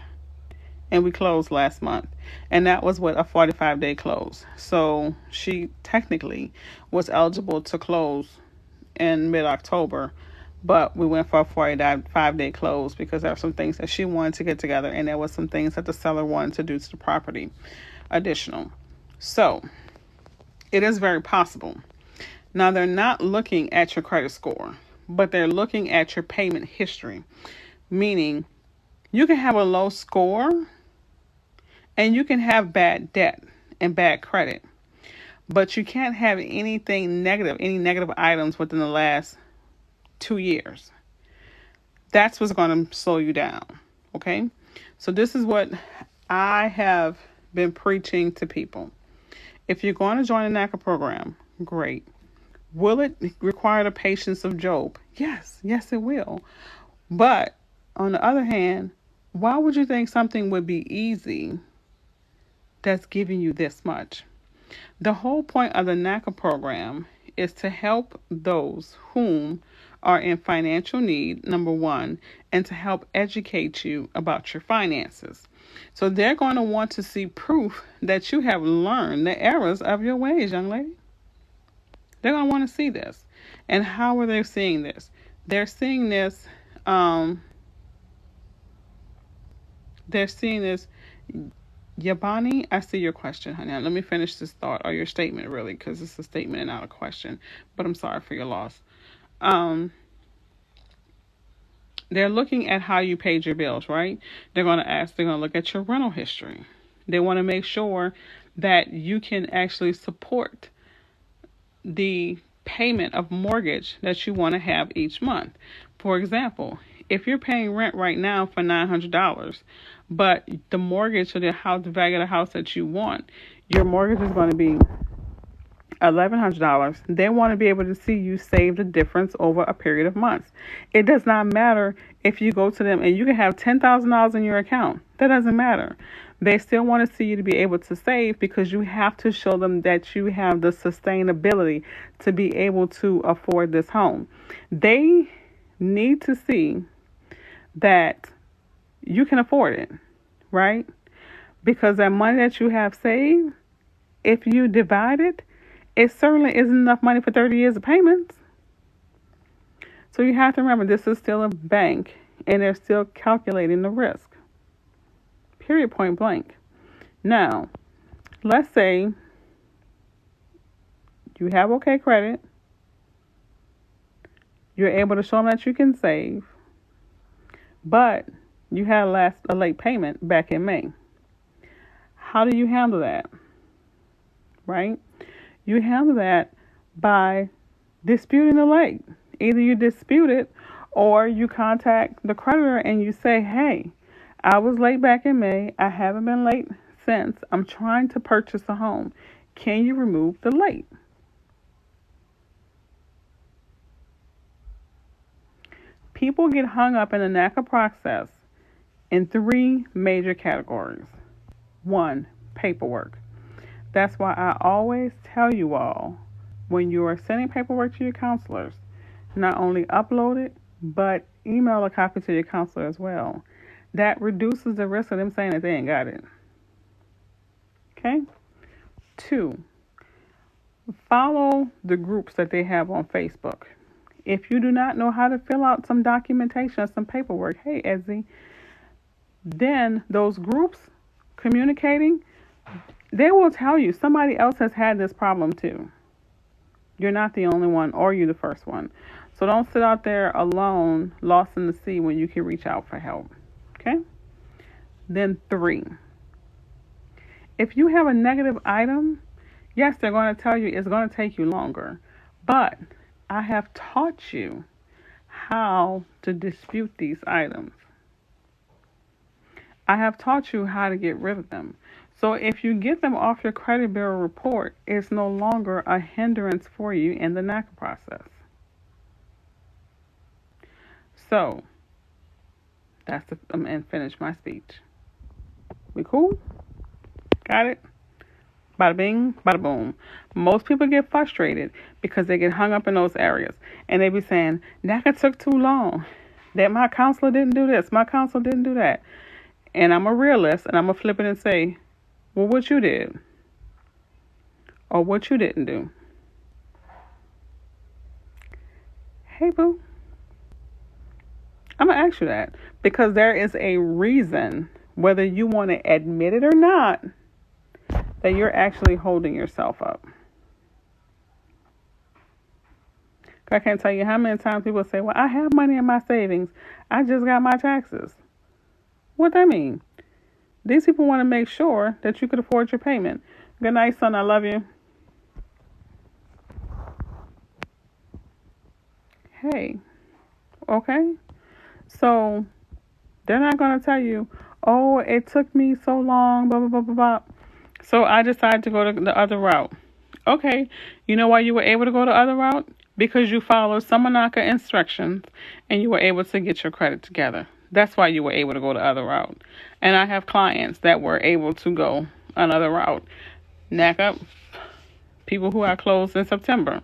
A: and we closed last month. And that was with a 45-day close. So she technically was eligible to close in mid-October, but we went for a 45-day close because there were some things that she wanted to get together, and there was some things that the seller wanted to do to the property additional. So It is very possible. Now, they're not looking at your credit score, but they're looking at your payment history, meaning you can have a low score and you can have bad debt and bad credit, but you can't have anything negative, any negative items within the last 2 years. That's what's going to slow you down. Okay? So, this is what I have been preaching to people. If you're going to join the NACA program, great. Will it require the patience of Job? Yes, it will. But on the other hand, why would you think something would be easy that's giving you this much? The whole point of the NACA program is to help those whom are in financial need, number one, and to help educate you about your finances. So they're going to want to see proof that you have learned the errors of your ways, young lady. They're going to want to see this. And how are they seeing this? They're seeing this, Yabani, I see your question, honey. Now, let me finish this thought or your statement, really, because it's a statement and not a question. But I'm sorry for your loss. They're looking at how you paid your bills, right? They're going to look at your rental history. They want to make sure that you can actually support the payment of mortgage that you want to have each month. For example, if you're paying rent right now for $900, but the mortgage or the value of the house that you want, your mortgage is going to be $1,100. They want to be able to see you save the difference over a period of months. It does not matter if you go to them and you can have $10,000 in your account. That doesn't matter. They still want to see you to be able to save, because you have to show them that you have the sustainability to be able to afford this home. They need to see that you can afford it, right? Because that money that you have saved, if you divide it, it certainly isn't enough money for 30 years of payments. So you have to remember, this is still a bank and they're still calculating the risk. Period, point blank. Now, let's say you have okay credit. You're able to show them that you can save, but you had a late payment back in May. How do you handle that? Right? You handle that by disputing the late. Either you dispute it or you contact the creditor and you say, hey, I was late back in May. I haven't been late since. I'm trying to purchase a home. Can you remove the late? People get hung up in the NACA process in 3 major categories. 1, paperwork. That's why I always tell you all, when you are sending paperwork to your counselors, not only upload it, but email a copy to your counselor as well. That reduces the risk of them saying that they ain't got it. Okay? 2, follow the groups that they have on Facebook. If you do not know how to fill out some documentation or some paperwork, hey, Ezzy, then those groups communicating, they will tell you somebody else has had this problem too. You're not the only one, or you're the first one. So don't sit out there alone, lost in the sea, when you can reach out for help. Okay? Then 3, if you have a negative item, yes, they're going to tell you it's going to take you longer. But I have taught you how to dispute these items. I have taught you how to get rid of them. So if you get them off your credit bureau report, it's no longer a hindrance for you in the NACA process. So and finish my speech. We cool? Got it? Bada bing, bada boom. Most people get frustrated because they get hung up in those areas. And they be saying, NACA took too long. That my counselor didn't do this. My counselor didn't do that. And I'm a realist, and I'm going to flip it and say, well, what you did? Or what you didn't do? Hey, boo. I'm going to ask you that. Because there is a reason, whether you want to admit it or not, that you're actually holding yourself up. I can't tell you how many times people say, well, I have money in my savings. I just got my taxes. What that mean? These people want to make sure that you could afford your payment. Good night, son. I love you. Hey, okay? So they're not going to tell you, oh, it took me so long, blah, blah, blah, blah, blah. So I decided to go to the other route. Okay, you know why you were able to go the other route? Because you followed some Monaca instructions and you were able to get your credit together. That's why you were able to go the other route. And I have clients that were able to go another route. NACA, people who I closed in September.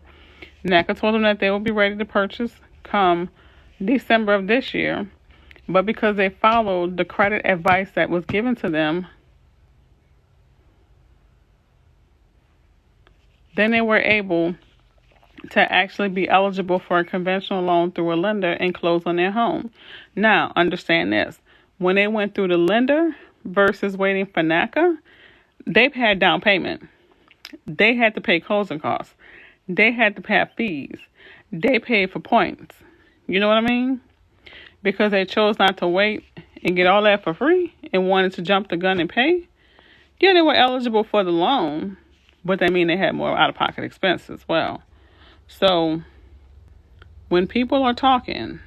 A: NACA told them that they would be ready to purchase come December of this year. But because they followed the credit advice that was given to them, then they were able to actually be eligible for a conventional loan through a lender and close on their home. Now, understand this. When they went through the lender versus waiting for NACA, they've had down payment. They had to pay closing costs. They had to pay fees. They paid for points. You know what I mean? Because they chose not to wait and get all that for free and wanted to jump the gun and pay. Yeah, they were eligible for the loan, but that means they had more out-of-pocket expenses as well. So when people are talking,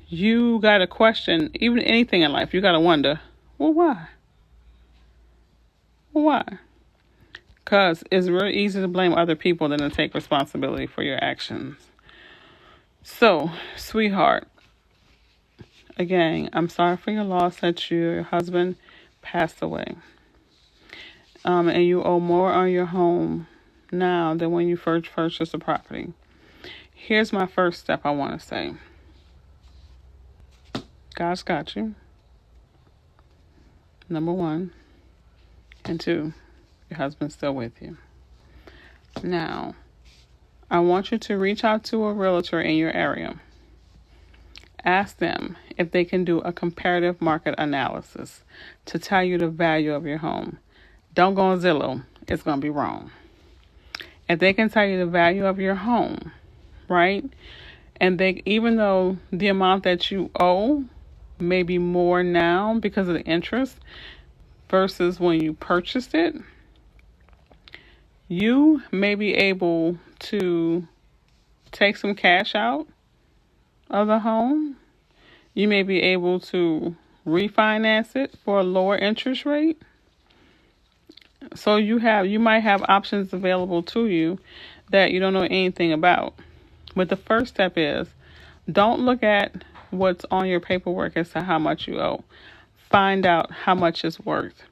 A: you got to question, even anything in life, you got to wonder, well, why? Well, why? Because it's really easy to blame other people than to take responsibility for your actions. So, sweetheart, again, I'm sorry for your loss that your husband passed away. And you owe more on your home now than when you first purchased the property. Here's my first step I want to say. God's got you. Number one. And two, your husband's still with you. Now, I want you to reach out to a realtor in your area. Ask them if they can do a comparative market analysis to tell you the value of your home. Don't go on Zillow. It's going to be wrong. If they can tell you the value of your home, right? And they, even though the amount that you owe may be more now because of the interest versus when you purchased it, you may be able to take some cash out of the home. You may be able to refinance it for a lower interest rate. So you might have options available to you that you don't know anything about. But the first step is, don't look at what's on your paperwork as to how much you owe. Find out how much it's worth.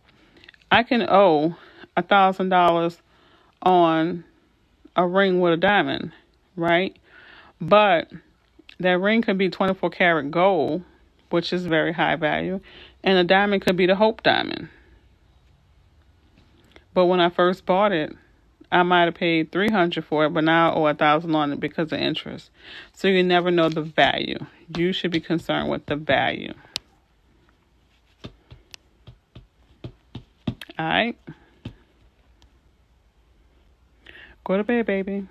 A: I can owe $1,000 on a ring with a diamond, right? But that ring could be 24 karat gold, which is very high value, and a diamond could be the Hope diamond. But when I first bought it, I might have paid $300 for it, but now I owe $1,000 on it because of interest. So you never know the value. You should be concerned with the value. All right. Go to bed, baby.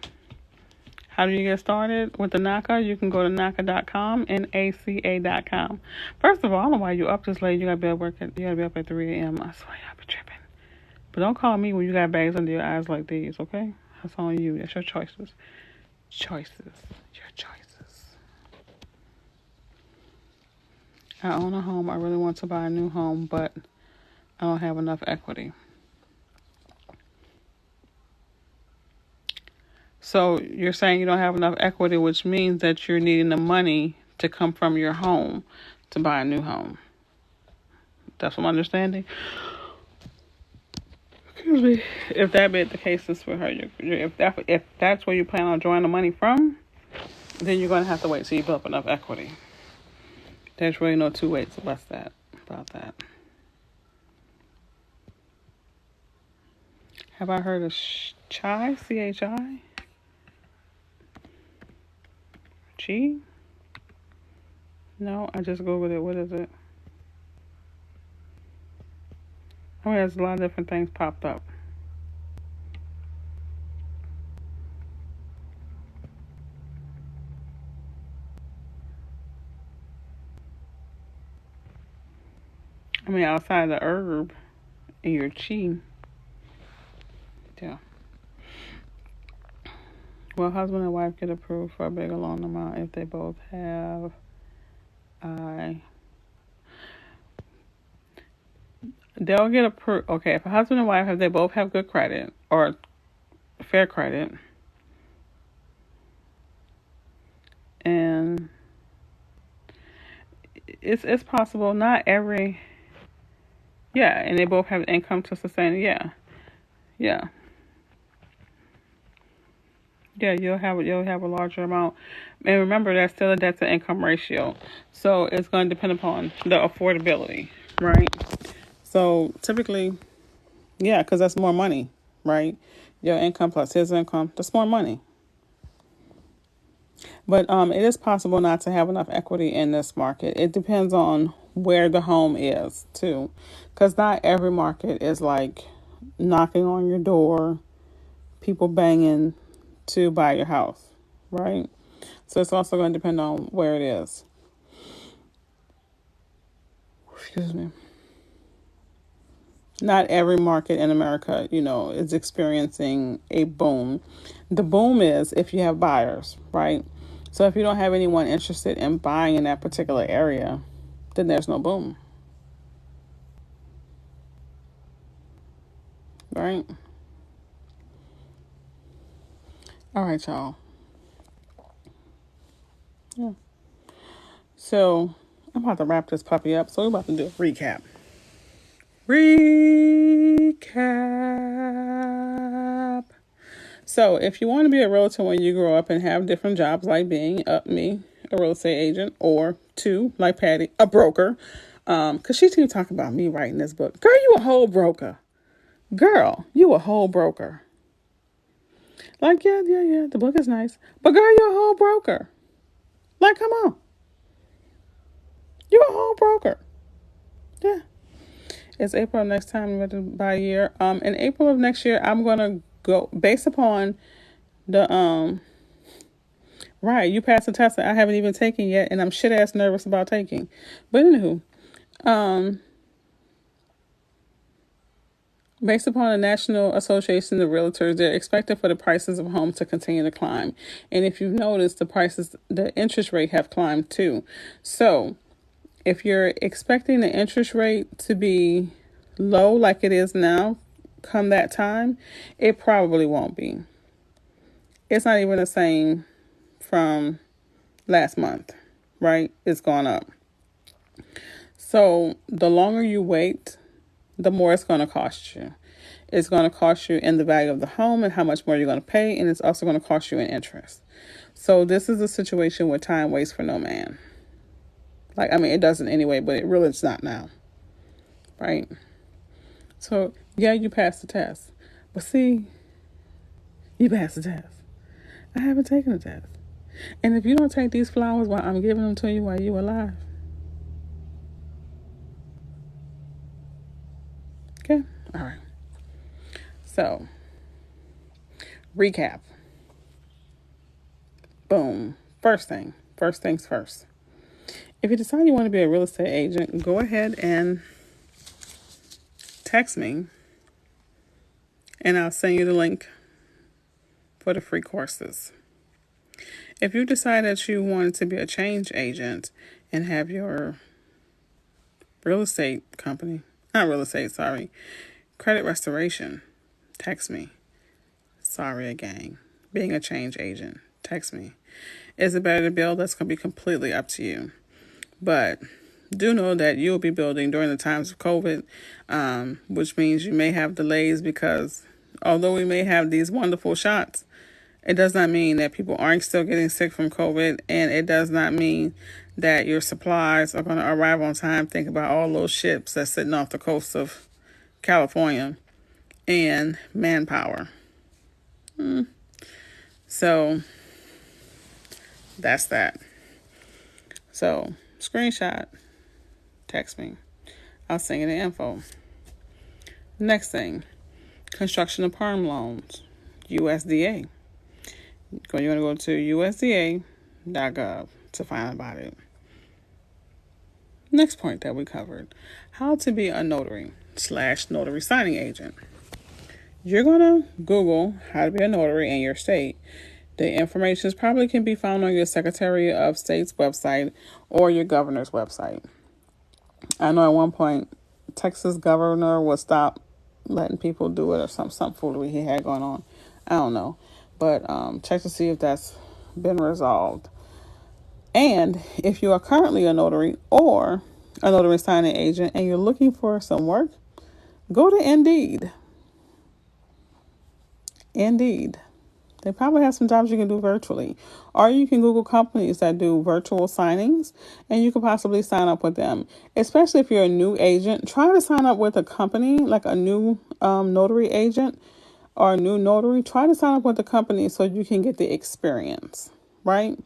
A: How do you get started with the NACA? You can go to NACA.com, NACA.com. First of all, I don't know why you up this late. You gotta be at work. You gotta be up at 3 a.m. I swear y'all be tripping. But don't call me when you got bags under your eyes like these, okay? That's on you. That's your choices. Your choices. I own a home. I really want to buy a new home, but I don't have enough equity. So you're saying you don't have enough equity, which means that you're needing the money to come from your home to buy a new home. That's what I'm understanding. Excuse me. If that be the case, is for her. If that's where you plan on drawing the money from, then you're going to have to wait till you build up enough equity. There's really no two ways about that. Have I heard of chai? CHI? Chi? No, I just googled it. What is it? I mean, there's a lot of different things popped up. I mean, outside the herb in your chi. Yeah. Well, husband and wife get approved for a bigger loan amount if they both have I. They'll get approved. Okay, if a husband and wife, if they both have good credit or fair credit, and it's possible. Not every. Yeah, and they both have income to sustain it. Yeah, yeah, yeah. You'll have a larger amount, and remember that's still a debt to income ratio. So it's going to depend upon the affordability, right? So typically, yeah, because that's more money, right? Your income plus his income, that's more money. But it is possible not to have enough equity in this market. It depends on where the home is too, because not every market is like knocking on your door, people banging to buy your house, right? So it's also going to depend on where it is. Excuse me. Not every market in America, is experiencing a boom. The boom is if you have buyers, right? So if you don't have anyone interested in buying in that particular area, then there's no boom, right? All right, y'all. Yeah. So I'm about to wrap this puppy up. So we're about to do a recap. Recap. So if you want to be a realtor when you grow up and have different jobs like being me, a real estate agent, or two, like Patty, a broker, because she keeps talking about me writing this book. Girl, you a whole broker. Girl, you a whole broker. Like, yeah, yeah, yeah, the book is nice. But girl, you're a whole broker. Like, come on. You're a whole broker. Yeah. It's April of next time by year. In April of next year, I'm gonna go based upon the right. You passed the test that I haven't even taken yet, and I'm shit ass nervous about taking. But anywho, um, based upon the National Association of Realtors, they're expected for the prices of homes to continue to climb. And if you've noticed, the interest rate have climbed too. So if you're expecting the interest rate to be low like it is now, come that time, it probably won't be. It's not even the same from last month, right? It's gone up. So the longer you wait, the more it's going to cost you. It's going to cost you in the value of the home and how much more you're going to pay, and it's also going to cost you in interest. So this is a situation where time waits for no man. Like, I mean, it doesn't anyway, but it really is not now, right? So, yeah, you passed the test. But see, you passed the test. I haven't taken the test. And if you don't take these flowers while I'm giving them to you while you're alive, okay? All right. So, recap. Boom. First things first. If you decide you want to be a real estate agent, go ahead and text me, and I'll send you the link for the free courses. If you decide that you want to be a change agent and have your real estate company, not real estate, sorry, credit restoration, text me. Sorry, gang. Being a change agent, text me. Is it better to build? That's going to be completely up to you. But do know that you'll be building during the times of COVID, which means you may have delays because although we may have these wonderful shots, it does not mean that people aren't still getting sick from COVID, and it does not mean that your supplies are going to arrive on time. Think about all those ships that's sitting off the coast of California and manpower. So that's that. So screenshot, text me. I'll send you the info. Next thing, construction of perm loans, USDA. You're going to go to USDA.gov to find out about it. Next point that we covered, how to be a notary/notary signing agent. You're going to Google how to be a notary in your state. The information probably can be found on your Secretary of State's website or your governor's website. I know at one point, Texas governor would stop letting people do it or some foolery he had going on. I don't know. But check to see if that's been resolved. And if you are currently a notary or a notary signing agent and you're looking for some work, go to Indeed. Indeed. They probably have some jobs you can do virtually. Or you can Google companies that do virtual signings and you could possibly sign up with them. Especially if you're a new agent, try to sign up with a company like a new notary agent or a new notary. Try to sign up with a company so you can get the experience, right?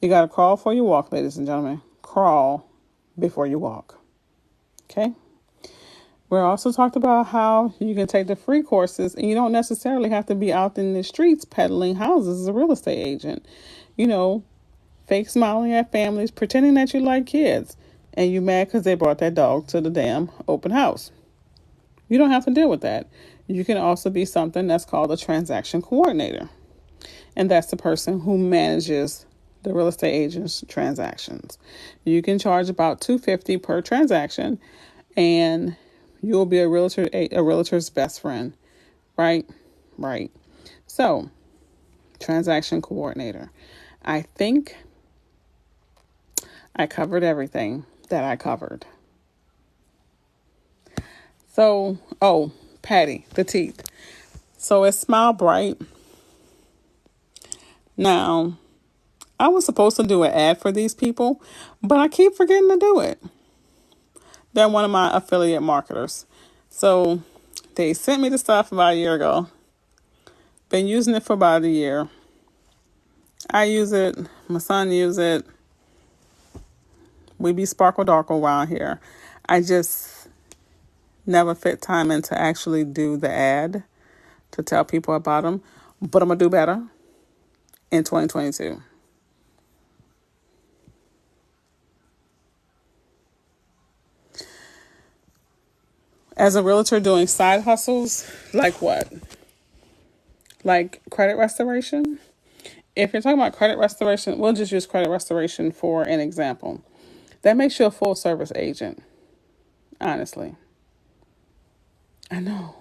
A: You got to crawl before you walk, ladies and gentlemen. Crawl before you walk. Okay? We also talked about how you can take the free courses and you don't necessarily have to be out in the streets peddling houses as a real estate agent. You know, fake smiling at families, pretending that you like kids, and you mad because they brought that dog to the damn open house. You don't have to deal with that. You can also be something that's called a transaction coordinator. And that's the person who manages the real estate agent's transactions. You can charge about $250 per transaction, and you'll be a realtor's best friend, right? Right. So, transaction coordinator. I think I covered everything that I covered. So, Patty, the teeth. So it's Smile Bright. Now, I was supposed to do an ad for these people, but I keep forgetting to do it. They're one of my affiliate marketers. So they sent me the stuff about a year ago. Been using it for about a year. I use it. My son uses it. We be sparkle dark around here. I just never fit time in to actually do the ad to tell people about them. But I'm going to do better in 2022. As a realtor doing side hustles, like what? Like credit restoration? If you're talking about credit restoration, we'll just use credit restoration for an example. That makes you a full service agent, honestly. I know.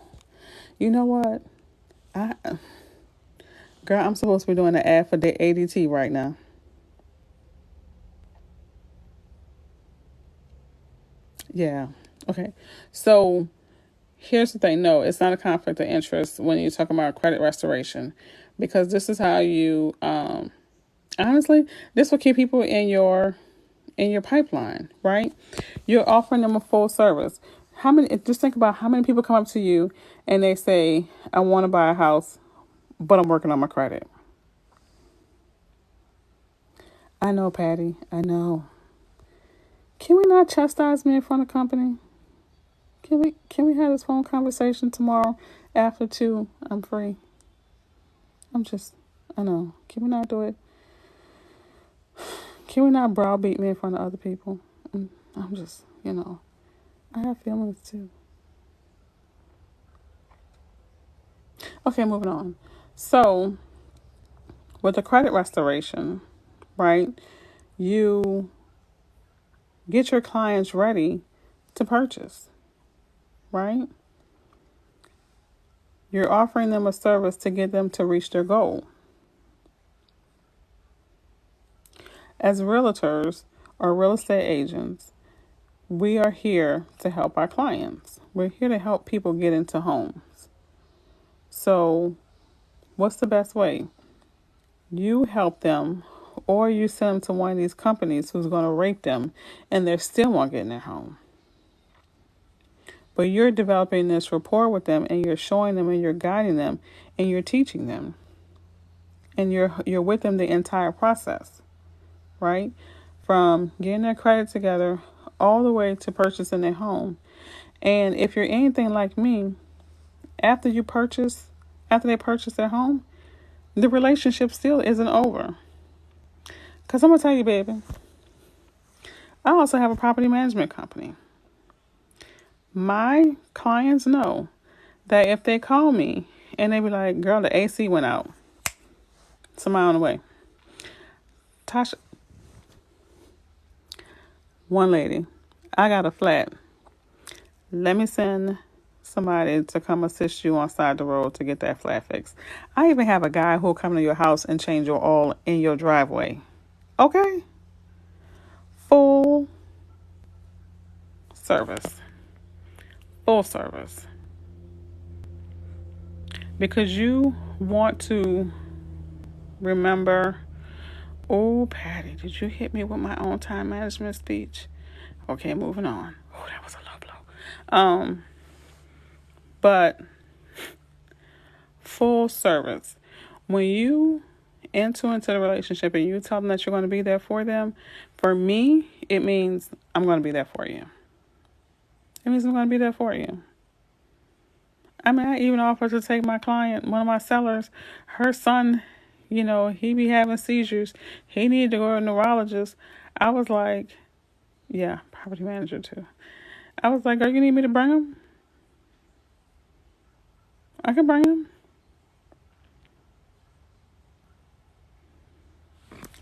A: You know what? I Girl, I'm supposed to be doing an ad for the ADT right now. Yeah. Okay. So here's the thing. No, it's not a conflict of interest when you're talking about credit restoration, because this is how you honestly, this will keep people in your pipeline, right? You're offering them a full service. How many, just think about how many people come up to you and they say, I want to buy a house, but I'm working on my credit. I know, Patty. I know. Can we not chastise me in front of company? Can we have this phone conversation tomorrow after 2? I'm free. I know. Can we not do it? Can we not browbeat me in front of other people? I'm just, I have feelings too. Okay, moving on. So, with the credit restoration, right, you get your clients ready to purchase, right? You're offering them a service to get them to reach their goal. As realtors or real estate agents, we are here to help our clients. We're here to help people get into homes. So, what's the best way? You help them, or you send them to one of these companies who's going to rape them and they still won't get in their home. But you're developing this rapport with them and you're showing them and you're guiding them and you're teaching them. And you're with them the entire process, right? From getting their credit together all the way to purchasing their home. And if you're anything like me, after they purchase their home, the relationship still isn't over. Because I'm going to tell you, baby, I also have a property management company. My clients know that if they call me and they be like, girl, the AC went out. It's a mile away. Tasha, one lady, I got a flat. Let me send somebody to come assist you on side the road to get that flat fixed. I even have a guy who'll come to your house and change your oil in your driveway. Okay? Full service. Full service. Because you want to remember, oh, Patty, did you hit me with my own time management speech? Okay, moving on. Oh, that was a low blow. But full service. When you enter into the relationship and you tell them that you're going to be there for them, for me, it means I'm going to be there for you. It means I'm going to be there for you. I mean, I even offered to take my client, one of my sellers, her son, he be having seizures. He needed to go to a neurologist. I was like, yeah, property manager too. I was like, girl, you need me to bring him? I can bring him.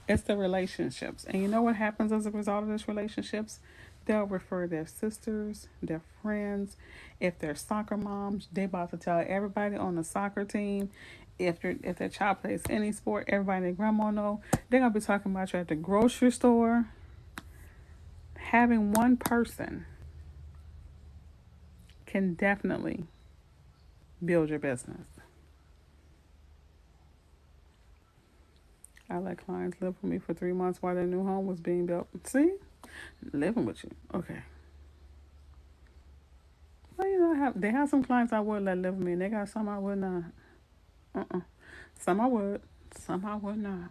A: It's the relationships. And you know what happens as a result of these relationships? They'll refer their sisters, their friends. If they're soccer moms, they about to tell everybody on the soccer team. If their child plays any sport, everybody and their grandma know. They're gonna be talking about you at the grocery store. Having one person can definitely build your business. I let clients live with me for 3 months while their new home was being built. See? Living with you. Okay. Well, they have some clients I would let live with me, and they got some I would not. Some I would, some I would not.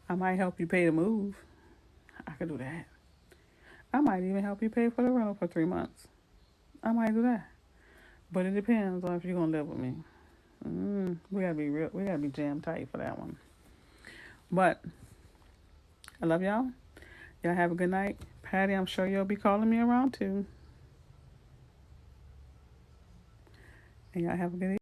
A: I might help you pay the move. I could do that. I might even help you pay for the rental for 3 months. I might do that. But it depends on if you're gonna live with me. We gotta be real. We gotta be jam tight for that one. But I love y'all. Y'all have a good night. Patty, I'm sure you'll be calling me around too. And y'all have a good evening.